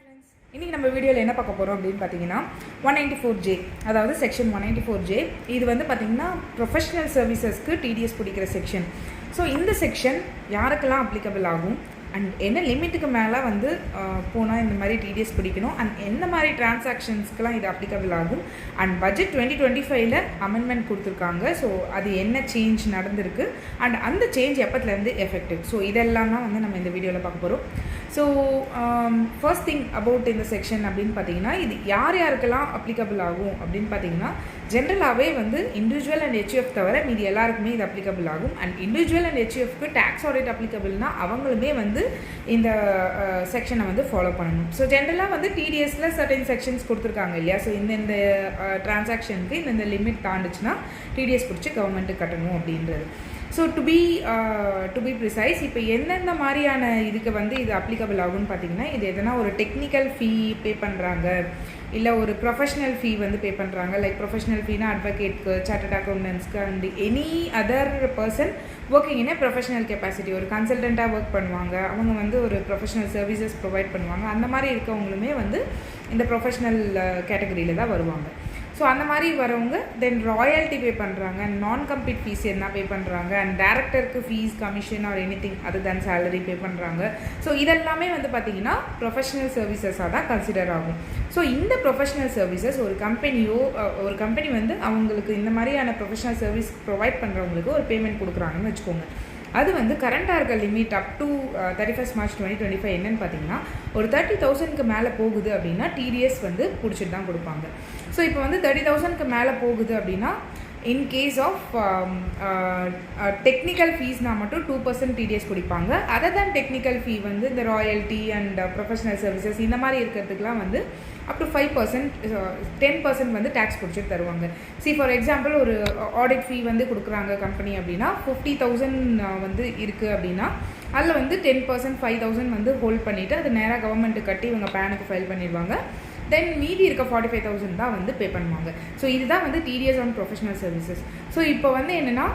Friends, இன்றைக்கி நம்ம வீடியோவில் என்ன பார்க்க போகிறோம் அப்படின்னு பார்த்தீங்கன்னா 194J, அதாவது செக்ஷன் 194J. இது வந்து பார்த்திங்கன்னா ப்ரொஃபஷ்னல் சர்வீசஸ்க்கு டிடிஎஸ் பிடிக்கிற செக்ஷன். ஸோ இந்த செக்ஷன் யாருக்கெல்லாம் அப்ளிகபிள் ஆகும் அண்ட் என்ன லிமிட்டுக்கு மேலே வந்து போனால் இந்த மாதிரி டிடிஎஸ் பிடிக்கணும் அண்ட் எந்த மாதிரி டிரான்சாக்ஷன்ஸ்க்கெலாம் இது அப்ளிகபிள் ஆகும் அண்ட் பட்ஜெட் 2025 அமெண்ட்மெண்ட் கொடுத்துருக்காங்க. ஸோ அது என்ன சேஞ்ச் நடந்திருக்கு அண்ட் அந்த சேஞ்ச் எப்போத்துலேருந்து எஃபெக்டிவ், ஸோ இதெல்லாம் தான் வந்து நம்ம இந்த வீடியோவில் பார்க்க போகிறோம். ஸோ ஃபர்ஸ்ட் திங் அபவுட் இந்த செக்ஷன் அப்படின்னு பார்த்தீங்கன்னா, இது யார் யாருக்கெல்லாம் அப்ளிகபிள் ஆகும் அப்படின்னு பார்த்தீங்கன்னா, ஜென்ரலாகவே வந்து இண்டிவிஜுவல் அண்ட் ஹெச்யூஎஃப் தவிர மீதி எல்லாருக்குமே இது அப்ளிகபிள் ஆகும். அண்ட் இண்டிவிஜுவல் அண்ட் ஹெச்யூஎஃப்க்கு டேக்ஸ் ஆடிட் அப்ளிகபிள்னா அவங்களுமே வந்து இந்த செக்ஷனை வந்து ஃபாலோ பண்ணணும். ஸோ ஜென்ரலாக வந்து டிடிஎஸில் சர்டன் செக்ஷன்ஸ் கொடுத்துருக்காங்க இல்லையா. ஸோ இந்த டிரான்சாக்ஷனுக்கு இந்த லிமிட் தாண்டுச்சுன்னா டிடிஎஸ் பிடிச்சி கவர்மெண்ட்டுக்கு கட்டணும் அப்படின்றது. ஸோ டு பி ப்ரிசைஸ், இப்போ எந்தெந்த மாதிரியான இதுக்கு வந்து இது அப்ளிகபிள் ஆகும்னு பார்த்தீங்கன்னா, இது எதனா ஒரு டெக்னிக்கல் ஃபீ பே பண்ணுறாங்க, இல்லை ஒரு ப்ரொஃபஷ்னல் ஃபீ வந்து பே பண்ணுறாங்க. லைக் ப்ரொஃபஷ்னல் ஃபீனா அட்வொகேட்க்கு, சார்ட்டர்ட் அக்கௌண்டன்ஸ்க்கு and any other person working in a professional capacity. ஒரு கன்சல்டண்ட்டாக ஒர்க் பண்ணுவாங்க, அவங்க வந்து ஒரு ப்ரொஃபஷ்னல் சர்வீசஸ் ப்ரொவைட் பண்ணுவாங்க. அந்த மாதிரி இருக்கவங்களுமே வந்து இந்த ப்ரொஃபஷ்னல் கேட்டகரியில் தான் வருவாங்க. ஸோ அந்த மாதிரி வரவங்க தென் ராயல்ட்டி பே பண்ணுறாங்க, நான் கம்ப்ளீட் ஃபீஸ் என்ன பே பண்ணுறாங்க, அண்ட் டேரக்டருக்கு fees, commission or anything அது தென் சேலரி பே பண்ணுறாங்க. ஸோ இதெல்லாமே வந்து பார்த்திங்கன்னா ப்ரொஃபஷ்னல் சர்வீசஸாக தான் கன்சிடர் ஆகும். ஸோ இந்த ப்ரொஃபஷ்னல் சர்வீசஸ் ஒரு கம்பெனி வந்து அவங்களுக்கு இந்த மாதிரியான ப்ரொஃபஷ்னல் சர்வீஸ் ப்ரொவைட் பண்ணுறவங்களுக்கு ஒரு பேமெண்ட் கொடுக்குறாங்கன்னு வச்சுக்கோங்க. அது வந்து கரண்ட்டாக இருக்க லிமிட் அப் டு 31 March 2025 என்னன்னு பார்த்தீங்கன்னா, ஒரு 30,000க்கு மேலே போகுது அப்படின்னா டிடிஎஸ் வந்து பிடிச்சிட்டு தான் கொடுப்பாங்க. ஸோ இப்போ வந்து 30,000க்கு மேலே போகுது அப்படின்னா இன் கேஸ் ஆஃப் டெக்னிக்கல் ஃபீஸ்னால் மட்டும் 2% டிடிஎஸ் பிடிப்பாங்க. அதர் தேன் டெக்னிக்கல் ஃபீ வந்து இந்த ராயல்ட்டி அண்ட் ப்ரொஃபஷ்னல் சர்வீசஸ் இந்த மாதிரி இருக்கிறதுக்குலாம் வந்து அப் டு 5%, 10% வந்து டேக்ஸ் பிடிச்சிட்டு தருவாங்க. ஃபார் எக்ஸாம்பிள், ஒரு ஆடிட் ஃபீ வந்து கொடுக்குறாங்க கம்பெனி அப்படின்னா 50,000 வந்து இருக்குது அப்படின்னா அதில் வந்து 10% 5,000 வந்து ஹோல்ட் பண்ணிவிட்டு அது நேராக கவர்மெண்ட்டுக்கு கட்டி இவங்க பேனுக்கு ஃபைல் பண்ணிடுவாங்க. தென் மீதி இருக்க 45,000 தான் வந்து பே பண்ணுவாங்க. ஸோ இதுதான் வந்து TDS on professional services. So இப்போ வந்து என்னென்னா,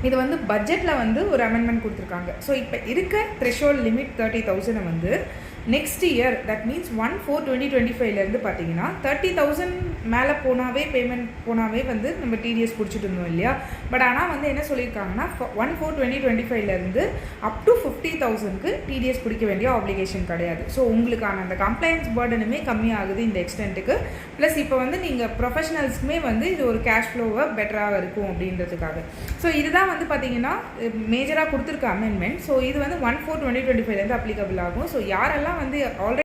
இது வந்து பட்ஜெட்டில் வந்து ஒரு அமெண்ட்மெண்ட் கொடுத்துருக்காங்க. ஸோ இப்போ இருக்க த்ரெஷோல்ட் லிமிட் 30,000 வந்து நெக்ஸ்ட் இயர், தட் மீன்ஸ் 1/4/2025 பார்த்தீங்கன்னா 30,000 மேலே பேமெண்ட் போனாவே வந்து நம்ம டிடிஎஸ் பிடிச்சிட்டு இருந்தோம் இல்லையா. பட் ஆனால் வந்து என்ன சொல்லியிருக்காங்கன்னா, 1/4/2025 அப் டு 50,000க்கு டிடிஎஸ் பிடிக்க வேண்டிய ஆப்ளிகேஷன் கிடையாது. ஸோ உங்களுக்கான அந்த கம்ப்ளைண்ட்ஸ் பர்டனுமே கம்மியாகுது இந்த எக்ஸ்டென்ட்டுக்கு. ப்ளஸ் இப்போ வந்து நீங்கள் ப்ரொஃபஷனல்ஸ்க்குமே வந்து இது ஒரு கேஷ் ஃப்ளோவை பெட்டராக இருக்கும் அப்படின்றதுக்காக. ஸோ இதுதான் வந்து பார்த்தீங்கன்னா மேஜராக கொடுத்துருக்க அமெண்ட்மெண்ட். ஸோ இது வந்து 1/4/2025 அப்ளிகபிள் ஆகும். ஸோ யாரெல்லாம் வந்து ஆல்ரெடி